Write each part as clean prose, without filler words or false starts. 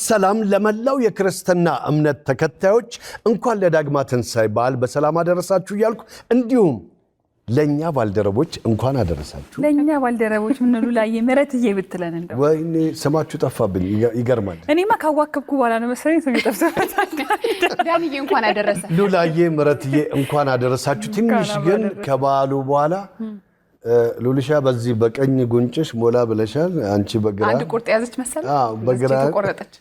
ሰላም ለመላው የክርስትና እምነት ተከታዮች እንኳን ለዳግማ ትንሣኤ በዓል በሰላም አደረሳችሁ እያልኩ እንዲሁም ለኛ ባልደረቦች እንኳን አደረሳችሁ። ለኛ ባልደረቦች ምን ሉላዬ ምረትዬ ብትለን እንደው ወይኔ ስማችሁ ጠፋብኝ። ይገርማል። እኔማ ካዋከብኩ በኋላ ነው መሰለኝ ስም ጠፍቶታል። ዳንዬ እንኳን አደረሰ። ሉላዬ ምረትዬ እንኳን አደረሳችሁ። ትንሽ ግን ከበዓሉ በኋላ ሉልሻ በዚህ በቀኝ ጉንጭሽ ሞላ ብለሻል። አንቺ በግራ አንድ ቁርጥ ያዘች መሰለኝ። በግራ ተቆረጠች።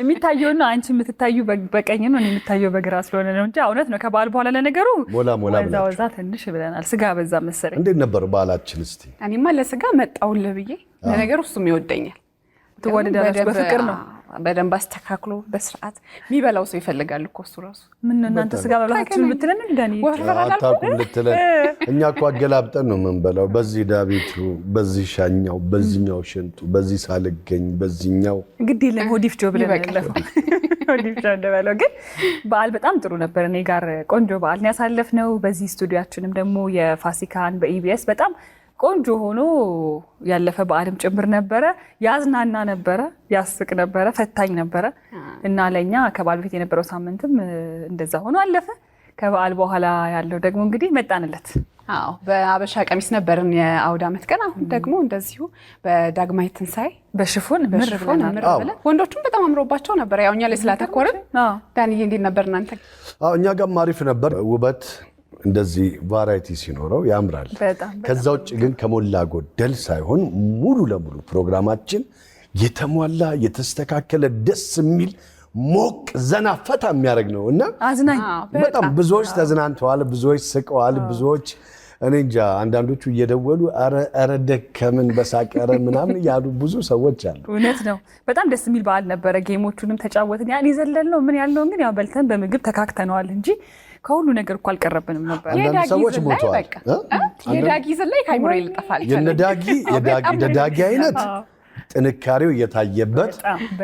የሚታየው ነው አንቺ የምትታዩ በቀኝ ነው የምታየው በግራ ስለሆነ ነው እንጂ እውነት ነው። ከበዓል በኋላ ለነገሩ ሞላ ብለናል። ወዛ ትንሽ ብለናል። ስጋ በዛ መሰለኝ። እንዴት ነበር በዓላችን? እስቲ እኔማ ለስጋ መጣውልህ ብዬ ለነገሩ እሱም ይወደኛል። ትወደዳለች በፍቅር ነው። በደንብ አስተካክሎ በስርዓት የሚበላው ሰው ይፈልጋል እኮ እሱ ራሱ። ምን እናንተ ስጋ መብላታችሁን ብትለን እንደኔ አታውቁም ልትለን። እኛ እኮ አገላብጠን ነው የምንበላው። በዚህ ዳቢቱ፣ በዚህ ሻኛው፣ በዚህኛው ሽንጡ፣ በዚህ ሳልገኝ፣ በዚህኛው ግድ የለም ሆዲፍጆ ብለን ያለፈው ሆዲፍጆ እንደበለው። ግን በዓል በጣም ጥሩ ነበር። እኔ ጋር ቆንጆ በዓል ያሳለፍነው። በዚህ ስቱዲያችንም ደግሞ የፋሲካን በኢቢኤስ በጣም ቆንጆ ሆኖ ያለፈ በዓልም ጭምር ነበረ። ያዝናና ነበረ፣ ያስቅ ነበረ፣ ፈታኝ ነበረ እና ለኛ ከበዓል በፊት የነበረው ሳምንትም እንደዛ ሆኖ አለፈ። ከበዓል በኋላ ያለው ደግሞ እንግዲህ መጣንለት። አዎ በአበሻ ቀሚስ ነበርን የአውደ ዓመት ቀን። አሁን ደግሞ እንደዚሁ በዳግማዊ ትንሣኤ በሽፎን ምር ብለን ወንዶቹም በጣም አምሮባቸው ነበር። ያው እኛ ላይ ስላተኮርን። ዳንዬ እንዴት ነበር እናንተ? እኛ ጋርም አሪፍ ነበር። ውበት እንደዚህ ቫራይቲ ሲኖረው ያምራል። ከዛ ውጭ ግን ከሞላ ጎደል ሳይሆን ሙሉ ለሙሉ ፕሮግራማችን የተሟላ የተስተካከለ ደስ የሚል ሞቅ ዘና ፈታ የሚያደርግ ነው እና አዝናኝ በጣም ብዙዎች ተዝናንተዋል፣ ብዙዎች ስቀዋል፣ ብዙዎች እኔ እንጃ አንዳንዶቹ እየደወሉ አረ ደከምን በሳቀረ ምናምን ያሉ ብዙ ሰዎች አሉ። እውነት ነው። በጣም ደስ የሚል በዓል ነበረ። ጌሞቹንም ተጫወትን። ያን ይዘለልነው ምን ያልነው ግን ያው በልተን በምግብ ተካክተነዋል እንጂ ከሁሉ ነገር እኮ አልቀረብንም ነበር። አንዳንድ ሰዎች ሞተዋል። የዳጊ ዝላይ ካይምሮ ይልጠፋል። የዳጊ አይነት ጥንካሬው እየታየበት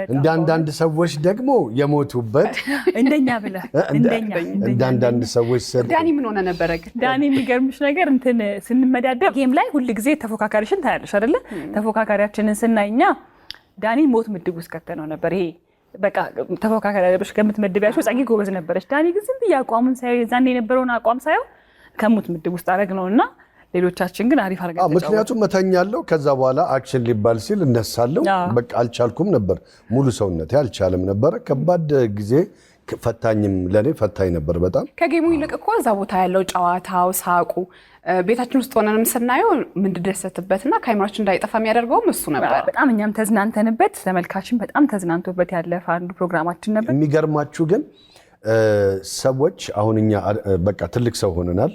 እንዳንዳንድ ሰዎች ደግሞ የሞቱበት እንደኛ ብለህ እንዳንዳንድ ሰዎች ዳኒ ምን ሆነ ነበረ? ዳኒ የሚገርምሽ ነገር እንትን ስንመዳደብ ጌም ላይ ሁል ጊዜ ተፎካካሪሽን ታያለሽ አይደለ? ተፎካካሪያችንን ስናይኛ ዳኒ ሞት ምድብ ውስጥ ከተነው ነበር። ይሄ በቃ ተፎካካሪ ያለብሽ ከምትመድቢያቸው ጸጊ ጎበዝ ነበረች። ዳኒ ግን ዝም ብዬ አቋሙን ሳይው የዛኔ የነበረውን አቋም ሳይው ከሞት ምድብ ውስጥ አረግነውና ሌሎቻችን ግን አሪፍ አርገን ምክንያቱም መተኛለሁ ከዛ በኋላ አክሽን ሊባል ሲል እነሳለሁ። በቃ አልቻልኩም ነበር። ሙሉ ሰውነቴ አልቻለም ነበር። ከባድ ጊዜ ፈታኝም ለኔ ፈታኝ ነበር በጣም። ከጌሙ ይልቅ እኮ እዛ ቦታ ያለው ጨዋታው፣ ሳቁ ቤታችን ውስጥ ሆነንም ስናየው ምንድደሰትበትና ከአይምሮአችን እንዳይጠፋ የሚያደርገውም እሱ ነበር። በጣም እኛም ተዝናንተንበት ተመልካችን በጣም ተዝናንቶበት ያለፈ አንዱ ፕሮግራማችን ነበር። የሚገርማችሁ ግን ሰዎች አሁን እኛ በቃ ትልቅ ሰው ሆነናል።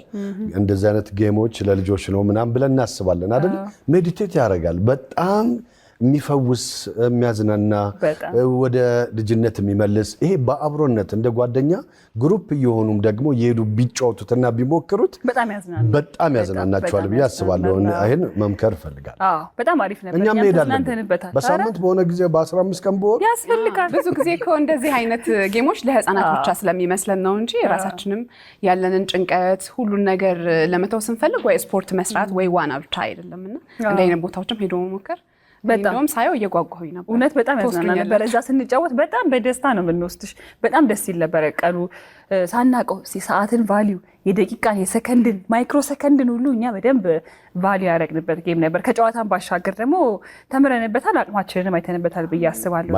እንደዚህ አይነት ጌሞች ለልጆች ነው ምናምን ብለን እናስባለን አይደል? ሜዲቴት ያደርጋል በጣም የሚፈውስ የሚያዝናና ወደ ልጅነት የሚመልስ ይሄ በአብሮነት እንደ ጓደኛ ግሩፕ እየሆኑም ደግሞ የሄዱ ቢጫወቱትና ቢሞክሩት በጣም ያዝናናቸዋል ብዬ አስባለሁ። ይሄን መምከር እፈልጋለሁ። በጣም አሪፍ ነበር። እኛም ሄዳለን በሳምንት በሆነ ጊዜ በ15 ቀን በወር ያስፈልጋል። ብዙ ጊዜ እኮ እንደዚህ አይነት ጌሞች ለህፃናት ብቻ ስለሚመስለን ነው እንጂ ራሳችንም ያለንን ጭንቀት ሁሉን ነገር ለመተው ስንፈልግ ወይ ስፖርት መስራት ወይ ዋና ብቻ አይደለምና እንደ አይነት ቦታዎችም ሄዶ መሞከር በጣም ሳይው እየጓጓሁኝ ነበር። እውነት በጣም ያዝናና ነበር። እዛ ስንጫወት በጣም በደስታ ነው የምንወስድሽ። በጣም ደስ ይል ነበር። ቀኑ ሳናቀው ሰዓትን ቫልዩ የደቂቃን የሰከንድን ማይክሮ ሰከንድን ሁሉ እኛ በደንብ ቫልዩ ያደረግንበት ጌም ነበር። ከጨዋታን ባሻገር ደግሞ ተምረንበታል፣ አቅማችንንም አይተንበታል ብዬ አስባለሁ።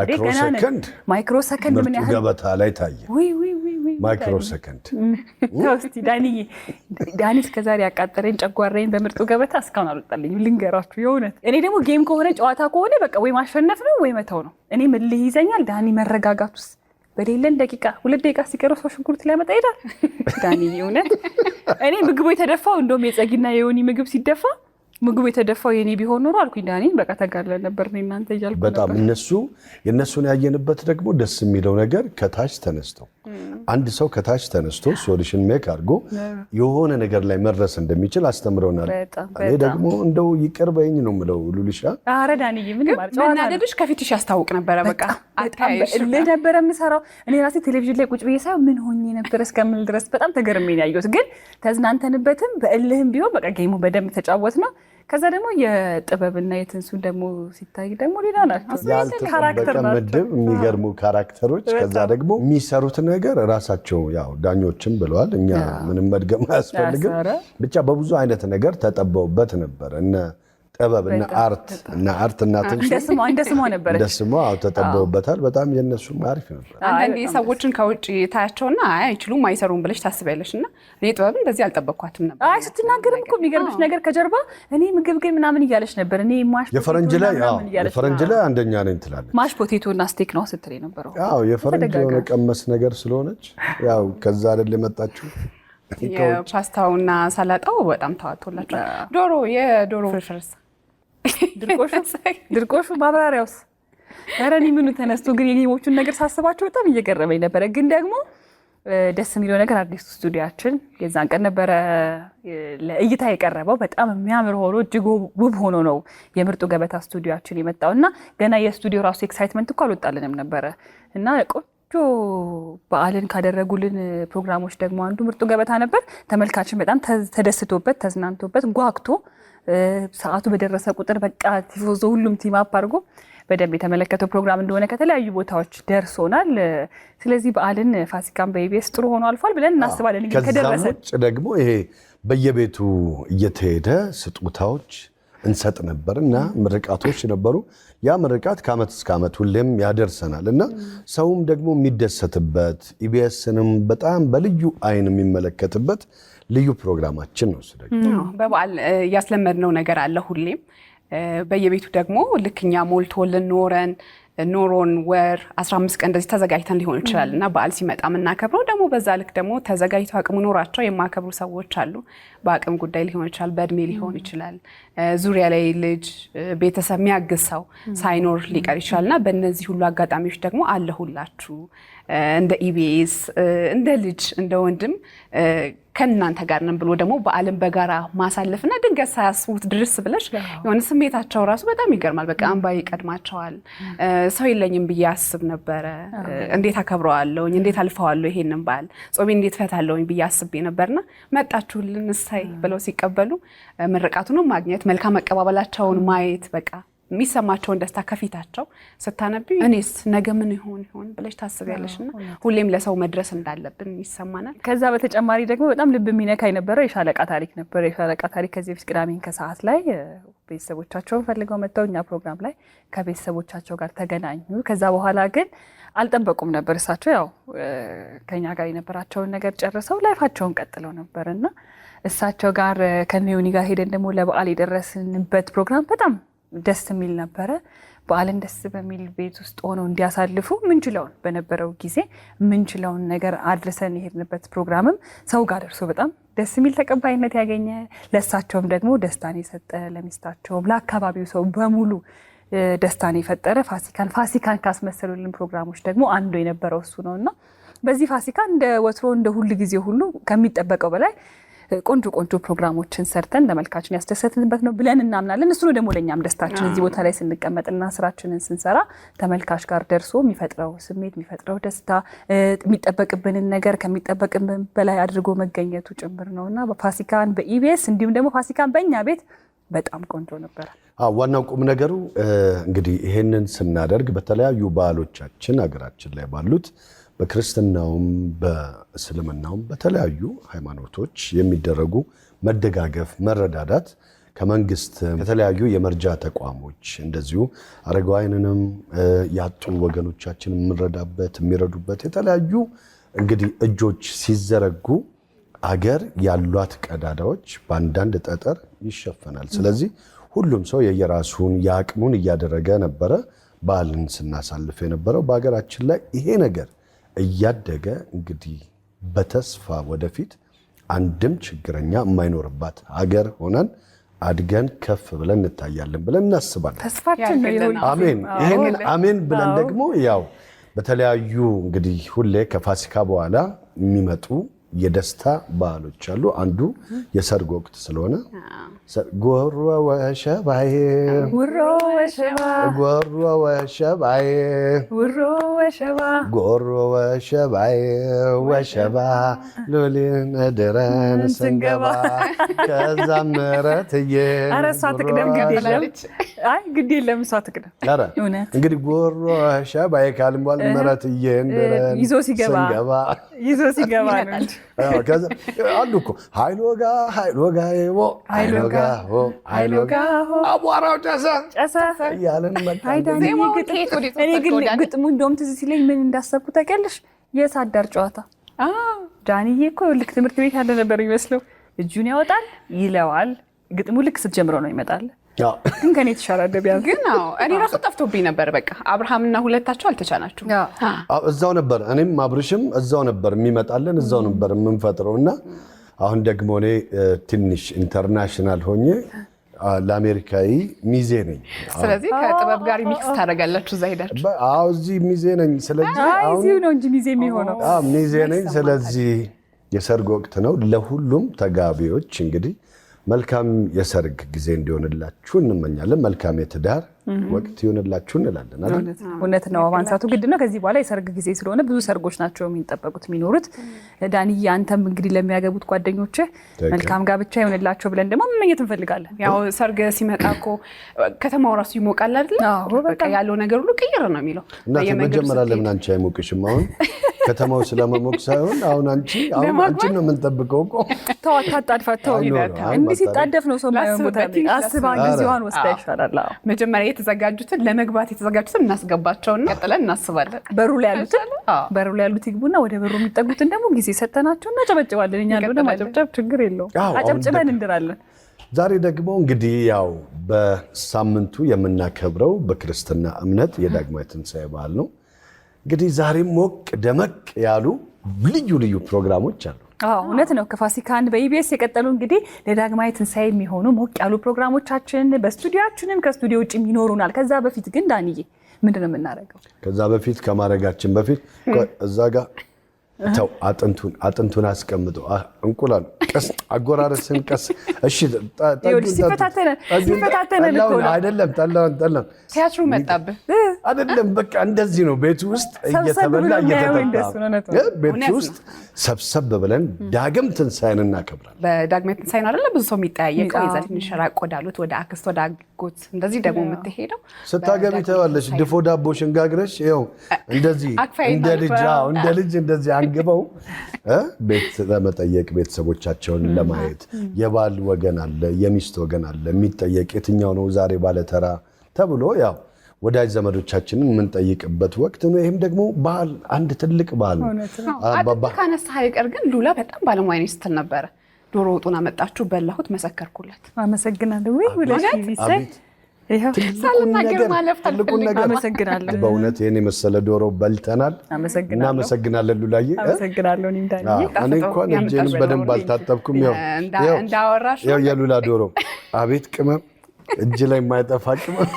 ማይክሮ ሰከንድ ምን ያህል ገበታ ላይ ታየ። ማይክሮ ሰከንድ እስቲ ዳኒ እስከዛሬ ያቃጠረኝ ጨጓራዬን በምርጡ ገበታ እስካሁን አልወጣልኝም ልንገራችሁ የእውነት። እኔ ደግሞ ጌም ከሆነ ጨዋታ ከሆነ በቃ ወይ ማሸነፍ ነው ወይ መተው ነው። እኔ ምልህ ይዘኛል። ዳኒ መረጋጋት ውስጥ በሌለን ደቂቃ 2 ደቂቃ ሲቀረው ሰው ሽንኩርት ሊያመጣ ይሄዳል። ዳኒ እውነት እኔ ምግቡ የተደፋው እንደውም የጸጊና የዮኒ ምግብ ሲደፋ ምግቡ የተደፋው የኔ ቢሆን ኖሮ አልኩኝ ዳኒ በቃ ተጋርለን ነበር ነው እናንተ እያልኩ በጣም የነሱን ያየንበት ደግሞ ደስ የሚለው ነገር ከታች ተነስተው አንድ ሰው ከታች ተነስቶ ሶሉሽን ሜክ አድርጎ የሆነ ነገር ላይ መድረስ እንደሚችል አስተምረውናል። እኔ ደግሞ እንደው ይቅር በይኝ ነው የምለው ሉሊሻ። ኧረ ዳንዬ ምን ማለት ነው? መናደድሽ ከፊትሽ ያስታውቅ ነበር። በቃ አታይሽ ነበር የምሰራው እኔ ራሴ ቴሌቪዥን ላይ ቁጭ ብዬ ሳይሆን ምን ሆኜ ነበር እስከምል ድረስ በጣም ተገርሜ ነው ያየሁት። ግን ተዝናንተንበትም በእልህም ቢሆን በቃ ጌሙ በደንብ ተጫወት ነው። ከዛ ደግሞ የጥበብና የትንሱን ደግሞ ሲታይ ደግሞ ሌላ ናቸው። ካራክተር ምድብ የሚገርሙ ካራክተሮች። ከዛ ደግሞ የሚሰሩት ነገር ራሳቸው ያው ዳኞችም ብለዋል። እኛ ምንም መድገም አያስፈልግም። ብቻ በብዙ አይነት ነገር ተጠበውበት ነበር። እነ ጥበብ እና አርት እና ትንሽ እንደ ስሟ ነበር። እንደ ስሟ ተጠበውበታል። በጣም የነሱም አሪፍ ነበር። አንዳንዴ ሰዎችን ከውጭ ታያቸውና አይችሉም አይሰሩም ብለሽ ታስቢያለሽ እና እኔ ጥበብን እንደዚህ አልጠበቅኳትም ነበር። አይ ስትናገርም እኮ የሚገርምሽ ነገር ከጀርባ እኔ ምግብ ግን ምናምን እያለች ነበር። እኔ ማሽ የፈረንጅ ላይ አንደኛ ነኝ ትላለች። ማሽ ፖቴቶ እና ስቴክ ነው ስትል የነበረው። አዎ የፈረንጅ የሆነ ቀመስ ነገር ስለሆነች ያው ከዛ አይደል የመጣችው። የፓስታውና ሰላጣው በጣም ተዋጥቶላቸዋል። የዶሮ ፍርፍርስ ድርቆሹ ማብራሪያውስ ኧረ እኔ ምኑ ተነስቶ ግን የጌሞቹን ነገር ሳስባቸው በጣም እየገረመኝ ነበረ። ግን ደግሞ ደስ የሚለው ነገር አዲሱ ስቱዲያችን የዛን ቀን ነበረ ለእይታ የቀረበው። በጣም የሚያምር ሆኖ እጅግ ውብ ሆኖ ነው የምርጡ ገበታ ስቱዲያችን የመጣው እና ገና የስቱዲዮ ራሱ ኤክሳይትመንት እኮ አልወጣልንም ነበረ እና ቆንጆ በዓልን ካደረጉልን ፕሮግራሞች ደግሞ አንዱ ምርጡ ገበታ ነበር። ተመልካችን በጣም ተደስቶበት ተዝናንቶበት ጓግቶ ሰዓቱ በደረሰ ቁጥር በቃ ቲፎዞ ሁሉም ቲም አፕ አድርጎ በደንብ የተመለከተው ፕሮግራም እንደሆነ ከተለያዩ ቦታዎች ደርሶናል። ስለዚህ በዓልን ፋሲካን በኢቢኤስ ጥሩ ሆኖ አልፏል ብለን እናስባለን። ከዛም ውጭ ደግሞ ይሄ በየቤቱ እየተሄደ ስጦታዎች እንሰጥ ነበር እና ምርቃቶች ነበሩ። ያ ምርቃት ከዓመት እስከ ዓመት ሁሌም ያደርሰናል እና ሰውም ደግሞ የሚደሰትበት ኢቢኤስንም በጣም በልዩ አይን የሚመለከትበት ልዩ ፕሮግራማችን ነው። በበዓል ያስለመድነው ነገር አለ ሁሌም በየቤቱ ደግሞ ልክኛ ሞልቶልን ኖሮን ወር 15 ቀን እንደዚህ ተዘጋጅተን ሊሆን ይችላል እና በዓል ሲመጣ የምናከብረው ደግሞ በዛ ልክ ደግሞ ተዘጋጅተው አቅሙ ኖራቸው የማከብሩ ሰዎች አሉ። በአቅም ጉዳይ ሊሆን ይችላል፣ በእድሜ ሊሆን ይችላል፣ ዙሪያ ላይ ልጅ ቤተሰብ የሚያግዝ ሰው ሳይኖር ሊቀር ይችላል እና በእነዚህ ሁሉ አጋጣሚዎች ደግሞ አለሁላችሁ እንደ ኢቢኤስ እንደ ልጅ እንደ ወንድም ከእናንተ ጋር ነን ብሎ ደግሞ በዓልን በጋራ ማሳለፍና ድንገት ሳያስቡት ድርስ ብለሽ የሆነ ስሜታቸው ራሱ በጣም ይገርማል። በቃ እንባ ይቀድማቸዋል። ሰው የለኝም ብዬ አስብ ነበረ፣ እንዴት አከብረዋለሁኝ፣ እንዴት አልፈዋለሁ ይሄንን በዓል ጾሜ እንዴት ፈታለሁኝ ብዬ አስቤ ነበርና መጣችሁልን እሰይ ብለው ሲቀበሉ ምርቃቱንም ማግኘት መልካም አቀባበላቸውን ማየት በቃ የሚሰማቸውን ደስታ ከፊታቸው ስታነቢ እኔስ ነገ ምን ይሆን ብለሽ ታስቢያለሽና ሁሌም ለሰው መድረስ እንዳለብን ይሰማናል። ከዛ በተጨማሪ ደግሞ በጣም ልብ የሚነካ የነበረው የሻለቃ ታሪክ ነበር። የሻለቃ ታሪክ ከዚህ በፊት ቅዳሜን ከሰዓት ላይ ቤተሰቦቻቸውን ፈልገው መጥተው እኛ ፕሮግራም ላይ ከቤተሰቦቻቸው ጋር ተገናኙ። ከዛ በኋላ ግን አልጠበቁም ነበር። እሳቸው ያው ከኛ ጋር የነበራቸውን ነገር ጨርሰው ላይፋቸውን ቀጥለው ነበርና እሳቸው ጋር ከኔዮኒ ጋር ሄደን ደግሞ ለበዓል የደረስንበት ፕሮግራም በጣም ደስ የሚል ነበረ። በዓልን ደስ በሚል ቤት ውስጥ ሆነው እንዲያሳልፉ ምንችለውን በነበረው ጊዜ ምንችለውን ነገር አድርሰን የሄድንበት ፕሮግራምም ሰው ጋር ደርሶ በጣም ደስ የሚል ተቀባይነት ያገኘ ለእሳቸውም ደግሞ ደስታን የሰጠ ለሚስታቸውም ለአካባቢው ሰው በሙሉ ደስታን የፈጠረ ፋሲካን ካስመሰሉልን ፕሮግራሞች ደግሞ አንዱ የነበረው እሱ ነው እና በዚህ ፋሲካ እንደ ወትሮ እንደ ሁል ጊዜ ሁሉ ከሚጠበቀው በላይ ቆንጆ ፕሮግራሞችን ሰርተን ተመልካችን ያስደሰትንበት ነው ብለን እናምናለን። እሱ ነው ደግሞ ለኛም ደስታችን እዚህ ቦታ ላይ ስንቀመጥና ስራችንን ስንሰራ ተመልካች ጋር ደርሶ የሚፈጥረው ስሜት የሚፈጥረው ደስታ የሚጠበቅብንን ነገር ከሚጠበቅብን በላይ አድርጎ መገኘቱ ጭምር ነውና በፋሲካን በኢቢኤስ እንዲሁም ደግሞ ፋሲካን በእኛ ቤት በጣም ቆንጆ ነበር። ዋናው ቁም ነገሩ እንግዲህ ይሄንን ስናደርግ በተለያዩ ባህሎቻችን ሀገራችን ላይ ባሉት በክርስትናውም በእስልምናውም በተለያዩ ሃይማኖቶች የሚደረጉ መደጋገፍ መረዳዳት ከመንግስት ከተለያዩ የመርጃ ተቋሞች እንደዚሁ አረጋውያንንም ያጡ ወገኖቻችን የሚረዱበት የተለያዩ እንግዲህ እጆች ሲዘረጉ አገር ያሏት ቀዳዳዎች በአንዳንድ ጠጠር ይሸፈናል። ስለዚህ ሁሉም ሰው የየራሱን የአቅሙን እያደረገ ነበረ በዓልን ስናሳልፍ የነበረው። በሀገራችን ላይ ይሄ ነገር እያደገ እንግዲህ በተስፋ ወደፊት አንድም ችግረኛ የማይኖርባት ሀገር ሆነን አድገን ከፍ ብለን እንታያለን ብለን እናስባለን። ተስፋችን ነው። አሜን። ይሄንን አሜን ብለን ደግሞ ያው በተለያዩ እንግዲህ ሁሌ ከፋሲካ በኋላ የሚመጡ የደስታ በዓሎች አሉ። አንዱ የሰርግ ወቅት ስለሆነ ጎሮ ወሸባዬ ውሮ ወሸባ ጎሮ ወሸባዬ ውሮ ወሸባ ጎሮ ወሸባዬ ወሸባ ሉሊን ድረን ስንገባ ከዛ ምረትዬ ኧረ እሷ ትቅደም ግድ የለም አይ ግድ የለም እሷ ትቅደም እውነት እንግዲህ ጎሮ ወሸባዬ ካልን በኋላ ምረትዬ ድረን ይዞ ሲገባ ነው እንጂ አሉ እኮ ኃይሎጋ አቧራው ጨሰ እያለን እኔ ግን ግጥሙ እንደውም ትዝ ሲለኝ ምን እንዳሰብኩ ታውቂያለሽ? የእሳት ዳር ጨዋታ ዳንዬ እኮ ልክ ትምህርት ቤት ያለ ነበር የሚመስለው። እጁን ያወጣል ይለዋል። ግጥሙ ልክ ስትጀምረው ነው ይመጣል። ግን ከኔ የተሻለ ቢያንስ ግን እኔ ራሱ ጠፍቶብኝ ነበር። በቃ አብርሃምና ሁለታቸው አልተቻላችሁም። እዛው ነበር እኔም አብርሽም እዛው ነበር የሚመጣልን እዛው ነበር የምንፈጥረውና አሁን ደግሞ እኔ ትንሽ ኢንተርናሽናል ሆኜ ለአሜሪካዊ ሚዜ ነኝ። ስለዚህ ከጥበብ ጋር ሚክስ ታደርጋላችሁ እዛ ሄዳችሁ? አዎ እዚህ ሚዜ ነኝ። ስለዚህ እዚሁ ነው እንጂ ሚዜ የሚሆነው። ሚዜ ነኝ። ስለዚህ የሰርግ ወቅት ነው። ለሁሉም ተጋቢዎች እንግዲህ መልካም የሰርግ ጊዜ እንዲሆንላችሁ እንመኛለን። መልካም የትዳር ወቅት ይሆንላችሁ እንላለን አይደል? እውነት ነው። ማንሳቱ ግድ ነው። ከዚህ በኋላ የሰርግ ጊዜ ስለሆነ ብዙ ሰርጎች ናቸው የሚጠበቁት የሚኖሩት። ዳንዬ አንተም እንግዲህ ለሚያገቡት ጓደኞች መልካም ጋብቻ ይሆንላቸው ብለን ደግሞ መመኘት እንፈልጋለን። ያው ሰርግ ሲመጣ እኮ ከተማው ራሱ ይሞቃል አይደል? በቃ ያለው ነገር ሁሉ ቅይር ነው የሚለው። እናቴ መጀመሪያ ለምን አንቺ አይሞቅሽም? አሁን ከተማው ስለመሞቅ ሳይሆን አሁን አንቺን ነው የምንጠብቀው እኮ። ተው አታጣድፋት። ተው እንዲህ ሲጣደፍ ነው ሰው ማየው ቦታ አስባ ጊዜዋን ወስዳ ይሻላል። መጀመሪያ የተዘጋጁትን ለመግባት የተዘጋጁትን እናስገባቸውና ቀጥለን እናስባለን። በሩ ላይ ያሉት ይግቡና ወደ በሩ የሚጠጉትን ደግሞ ጊዜ ሰጠናቸው እናጨበጭባለን። እኛ እንደሆነ ማጨብጨብ ችግር የለውም። አጨብጭበን እንድራለን። ዛሬ ደግሞ እንግዲህ ያው በሳምንቱ የምናከብረው በክርስትና እምነት የዳግማይ ትንሣኤ በዓል ነው። እንግዲህ ዛሬም ሞቅ ደመቅ ያሉ ልዩ ልዩ ፕሮግራሞች አሉ። እውነት ነው። ከፋሲካን በኢቢኤስ የቀጠሉ እንግዲህ ለዳግማይ ትንሣኤ የሚሆኑ ሞቅ ያሉ ፕሮግራሞቻችን በስቱዲዮአችንም ከስቱዲዮ ውጭ ይኖሩናል። ከዛ በፊት ግን ዳንዬ ምንድን ነው የምናደርገው? ከዛ በፊት ከማድረጋችን በፊት እዛ ጋር ተው አጥንቱን አስቀምጦ እንቁላል ቀስ አጎራረስን ቀስ እሺ ሲፈታተነን እኮ ነው አይደለም። ጠላውን ቲያትሩ መጣብህ አይደለም። በቃ እንደዚህ ነው። ቤት ውስጥ እየተበላ እየተጠጣ ቤት ውስጥ ሰብሰብ ብለን ዳግም ትንሣኤን እናከብራለን። በዳግማይ ትንሣኤ ነው አይደለ? ብዙ ሰው የሚጠያየቀው የዛ ትንሽ ራቅ ወዳሉት ወደ አክስት ወደ አጎት እንደዚህ ደግሞ የምትሄደው ስታገቢ ተዋለሽ። ድፎ ዳቦሽን ጋግረሽ ይኸው እንደዚህ እንደ ልጅ እንደዚህ አንግበው ቤት ለመጠየቅ ቤተሰቦቻቸውን ለማየት የባል ወገን አለ፣ የሚስት ወገን አለ። የሚጠየቅ የትኛው ነው ዛሬ ባለተራ ተብሎ ያው ወዳጅ ዘመዶቻችንን የምንጠይቅበት ወቅት ነው። ይህም ደግሞ ባህል አንድ ትልቅ ባህል ነው። ካነሳ አይቀር ግን ሉላ በጣም ባለሙያ ነኝ ስትል ነበረ። ዶሮ ወጡን አመጣችሁ በላሁት፣ መሰከርኩለት። አመሰግናለሁ ወይ ብለሽ ቢሰይ ትልቁን ነገር አመሰግናለሁ። በእውነት ይሄን የመሰለ ዶሮ በልተናል። እናመሰግናለን ሉላዬ። አመሰግናለሁ። እኔ እንኳን እጄን በደንብ አልታጠብኩም። ያው የሉላ ዶሮ አቤት ቅመም፣ እጅ ላይ የማይጠፋ ቅመም።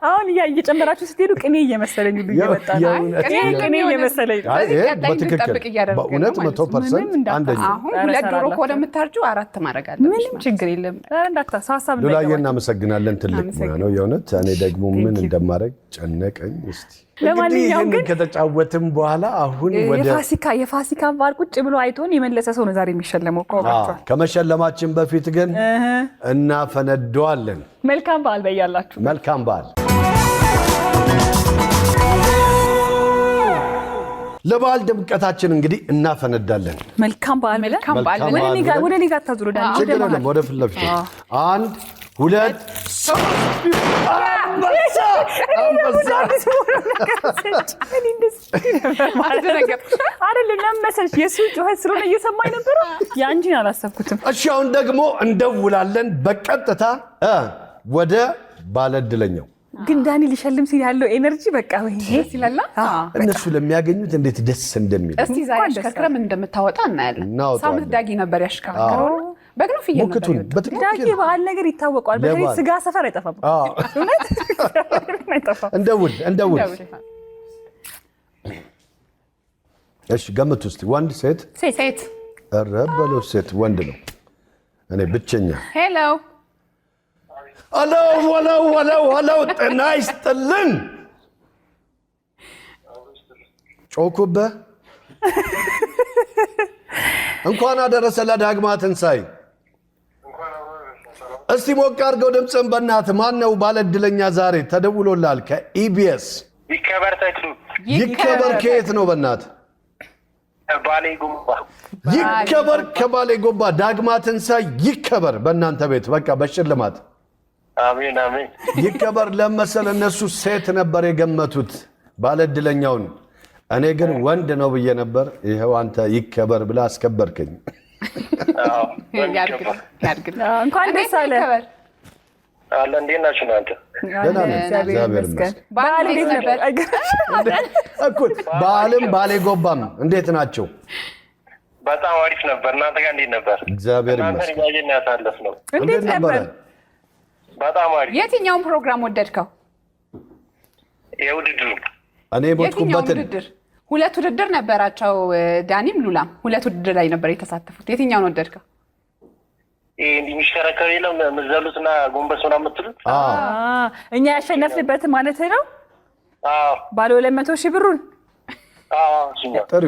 አሁን እየጨመራችሁ ስትሄዱ ቅኔ እየመሰለኝ ሁሉ እየመጣ ነው። ቅኔ እየመሰለኝ ነው። በትክክል በእውነት 100% አንደኛ። አሁን ሁለት ዶሮ ከሆነ የምታርጁ 4 ማድረግ አለብሽ። ምንም ችግር የለም። እንዳታሳሳብ ሉላዬ እናመሰግናለን። ትልቅ ሙያ ነው የእውነት። እኔ ደግሞ ምን እንደማደርግ ጨነቀኝ። እስቲ ለማንኛውም ግን ከተጫወትም በኋላ አሁን ወደ የፋሲካ በዓል ቁጭ ብሎ አይቶን የመለሰ ሰው ነው ዛሬ የሚሸለመው። ከመሸለማችን በፊት ግን እናፈነደዋለን። መልካም በዓል በያላችሁ። መልካም በዓል። ለበዓል ድምቀታችን እንግዲህ እናፈነዳለን። መልካም በዓል። ወደ እኔ ጋር ታዙሩ ዳኒ። ወደ ፊት ለፊት 1 2 3 አይደለም መሰለሽ የሱ ጩኸት ስለሆነ እየሰማኝ ነበር። የአንቺን አላሰብኩትም። እሺ አሁን ደግሞ እንደውላለን በቀጥታ ወደ ባለዕድለኛው። ግን ዳኒ ሊሸልም ሲል ያለው ኤነርጂ በቃ ሲላላ እነሱ ለሚያገኙት እንዴት ደስ እንደሚል እስቲ ዛሬ አሽከርክረም እንደምታወጣ እናያለን። ሳምንት ዳጊ ነበር ያሽከረከረው። በግኑ ፍየል ሞክቱን ዳጊ በዓል ነገር ይታወቃል። በተለይ ስጋ ሰፈር አይጠፋም። እንደውል እሺ ገምቱ እስቲ። ወንድ ሴት? ሴት። ኧረ በለው ሴት። ወንድ ነው። እኔ ብቸኛ ሄሎ ሄሎ ጤና ይስጥልን ጮኩብህ እንኳን አደረሰ ለዳግማ ትንሣኤ እስቲ ሞቅ አድርገው ድምፅን በእናትህ ማን ነው ባለ ዕድለኛ ዛሬ ተደውሎላል ከኢቢኤስ ይከበር ከየት ነው በእናትህ ባሌ ጎባ ይከበር ከባሌ ጎባ ዳግማ ትንሣኤ ይከበር በእናንተ ቤት በቃ በሽልማት አሜን አሜን ይከበር ለመሰለ እነሱ ሴት ነበር የገመቱት ባለ ዕድለኛውን እኔ ግን ወንድ ነው ብዬ ነበር ይሄው አንተ ይከበር ብላ አስከበርከኝ እንኳን ደስ አለ አለ እንዴት ናችሁ እናንተ ደህና ነን እግዚአብሔር ይመስገን በዓል እንዴት ነበር እኩል በዓልም ባሌ ጎባም እንዴት ናቸው በጣም አሪፍ ነበር እናንተ ጋር እንዴት ነበር እግዚአብሔር ይመስገን እናንተ ያየን ያሳለፍነው እንዴት ነበር በጣም አሪፍ የትኛውን ፕሮግራም ወደድከው የውድድሩ እኔ ሞትኩበትን ሁለት ውድድር ነበራቸው ዳኒም ሉላም ሁለት ውድድር ላይ ነበር የተሳተፉት የትኛውን ወደድከው ይሄ እንዲሽከረከር የለም መዘሉትና ጎንበስ ምናምን የምትሉት እኛ ያሸነፍንበት ማለት ነው አዎ ባለ 200,000 ብሩን ጥሩ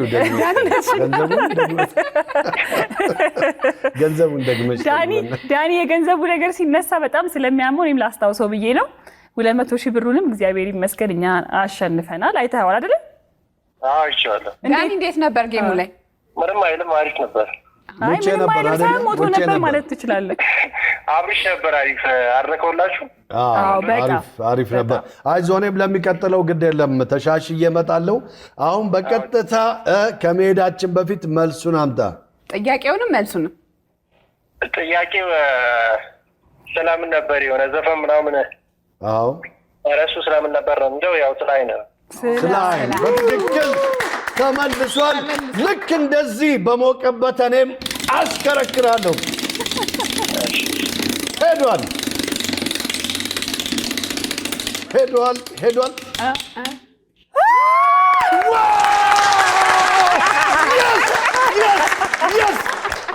ገንዘቡን ደግመሽ ዳኒ የገንዘቡ ነገር ሲነሳ በጣም ስለሚያመው እኔም ላስታውሰው ብዬ ነው 200,000 ብሩንም እግዚአብሔር ይመስገን እኛ አሸንፈናል አይተኸዋል አይደል አዎ ይቻላል ዳኒ እንዴት ነበር ጌሙ ላይ ምንም አይልም አሪፍ ነበር አይ ምንም አይልም ሞቶ ነበር ማለት ትችላለህ አብርሽ ነበር አሪፍ አድርገውላችሁ አሪፍ ነበር አይዞኔም ለሚቀጥለው ግድ የለም ተሻሽዬ እመጣለሁ አሁን በቀጥታ ከመሄዳችን በፊት መልሱን አምጣ ጥያቄውንም መልሱንም ጥያቄው ሰላምን ነበር የሆነ ዘፈን ምናምን አዎ እረሱ ስለምን ነበር ነው እንደው ያው ስላይ ነው ስላይ በትክክል ተመልሷል ልክ እንደዚህ በሞቀበት እኔም አስከረክራለሁ ሄዷል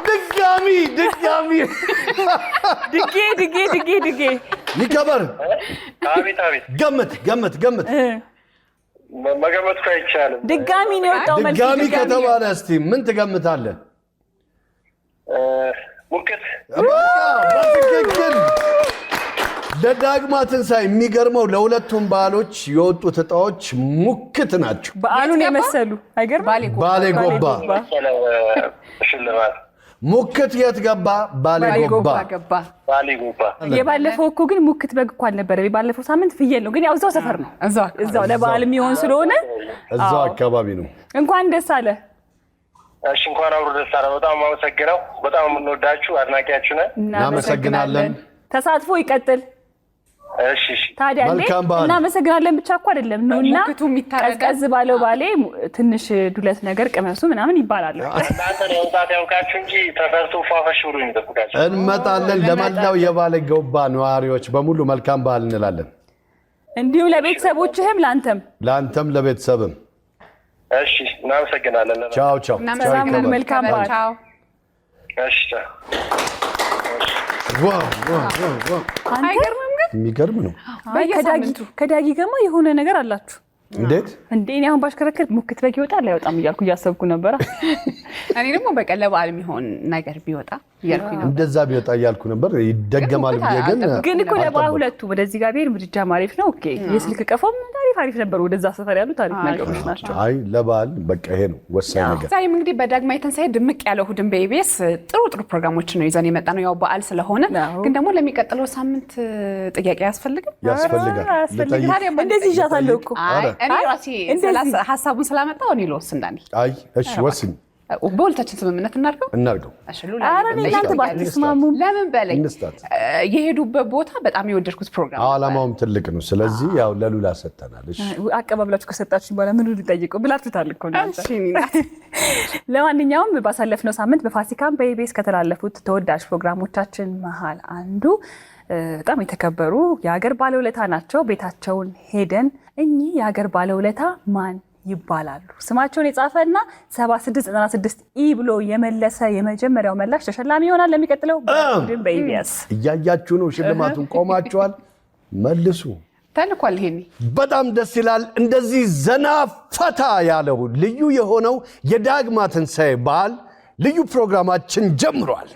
ድጋሚ ድጌ ይከበር አቤት ገምት መገመት አይቻልም ድጋሚ ነው የወጣው መልስ ድጋሚ ከተባለ እስቲ ምን ትገምታለህ ሙክት በትክክል ለዳግማ ትንሣኤ የሚገርመው ለሁለቱም በዓሎች የወጡት ዕጣዎች ሙክት ናቸው በዓሉን የመሰሉ አይገርም ባሌ ጎባ ሽልማት ሙክት የት ገባ ባሌ ጎባ የባለፈው እኮ ግን ሙክት በግ እኮ አልነበረ ባለፈው ሳምንት ፍየል ነው ግን ያው እዛው ሰፈር ነው እዛው ለበዓል የሚሆን ስለሆነ እዛው አካባቢ ነው እንኳን ደስ አለ እሺ እንኳን አብሮ ደስ አለ በጣም አመሰግናለሁ በጣም የምንወዳችሁ አድናቂያችሁ ነን እናመሰግናለን ተሳትፎ ይቀጥል እሺ ታዲያ እናመሰግናለን ብቻ እኮ አይደለም ነውና ቀዝቀዝ ባለው ባሌ ትንሽ ዱለት ነገር ቅመሱ ምናምን ይባላል እናንተ ነው ወጣት ያውቃችሁ እንጂ ተፈርቶ ፏፈሽ ብሎ ይጠብቃችሁ እንመጣለን ለመላው የባሌ ጎባ ነዋሪዎች በሙሉ መልካም በዓል እንላለን እንዲሁ ለቤተሰቦችህም ላንተም ለቤተሰብም እሺ እናመሰግናለን ቻው መልካም በዓል እሺ ዋው የሚገርም ነው ከዳጊ ገማ የሆነ ነገር አላችሁ እንዴት እንዴ እኔ አሁን ባሽከረከር ሙክት በግ ይወጣል አይወጣም እያልኩ እያሰብኩ ነበር እኔ ደግሞ በቃ ለበዓል የሚሆን ነገር ቢወጣ እያልኩኝ ነበር እንደዛ ቢወጣ እያልኩ ነበር ይደገማል ብዬ ግን እኮ ለበዓል ሁለቱ ወደዚህ ጋር ብሄር ምድጃ ማሪፍ ነው ኦኬ የስልክ ቀፎም አሪፍ ነበር ወደዛ ሰፈር ያሉት አሪፍ ነገሮች ናቸው አይ ለበዓል በቃ ይሄ ነው ወሳኝ ነገር ዛሬም እንግዲህ በዳግማዊ ትንሣኤ ድምቅ ያለው እሑድን በኢቢኤስ ጥሩ ፕሮግራሞችን ነው ይዘን የመጣ ነው ያው በዓል ስለሆነ ግን ደግሞ ለሚቀጥለው ሳምንት ጥያቄ ያስፈልጋል እንደዚህ ይዣታለሁ እኮ እኔ ራሴ ሀሳቡን ስላመጣው እኔ ልወስን ዳኒ አይ እሺ ወስኝ በሁለታችን ስምምነት እናድርገው ኧረ እናንተ ባትስማሙ ለምን በለኝ የሄዱበት ቦታ በጣም የወደድኩት ፕሮግራም ዓላማውም ትልቅ ነው ስለዚህ ያው ለሉላ ሰጥተናል እሺ አቀባብላችሁ ከሰጣችሁ በኋላ ምን ልጠይቀው ብላችሁታል እኮ እናንተ ለማንኛውም ባሳለፍነው ሳምንት በፋሲካም በኢቢኤስ ከተላለፉት ተወዳጅ ፕሮግራሞቻችን መሀል አንዱ በጣም የተከበሩ የሀገር ባለውለታ ናቸው ቤታቸውን ሄደን እኚህ የሀገር ባለውለታ ማን ይባላሉ። ስማቸውን የጻፈና 7696 ብሎ የመለሰ የመጀመሪያው መላሽ ተሸላሚ ይሆናል። ለሚቀጥለው ቡድን በኢቢኤስ እያያችሁ ነው። ሽልማቱን ቆማችኋል፣ መልሱ። ተልኳል። ይሄኔ በጣም ደስ ይላል። እንደዚህ ዘና ፈታ ያለው ልዩ የሆነው የዳግማ ትንሣኤ በዓል ልዩ ፕሮግራማችን ጀምሯል።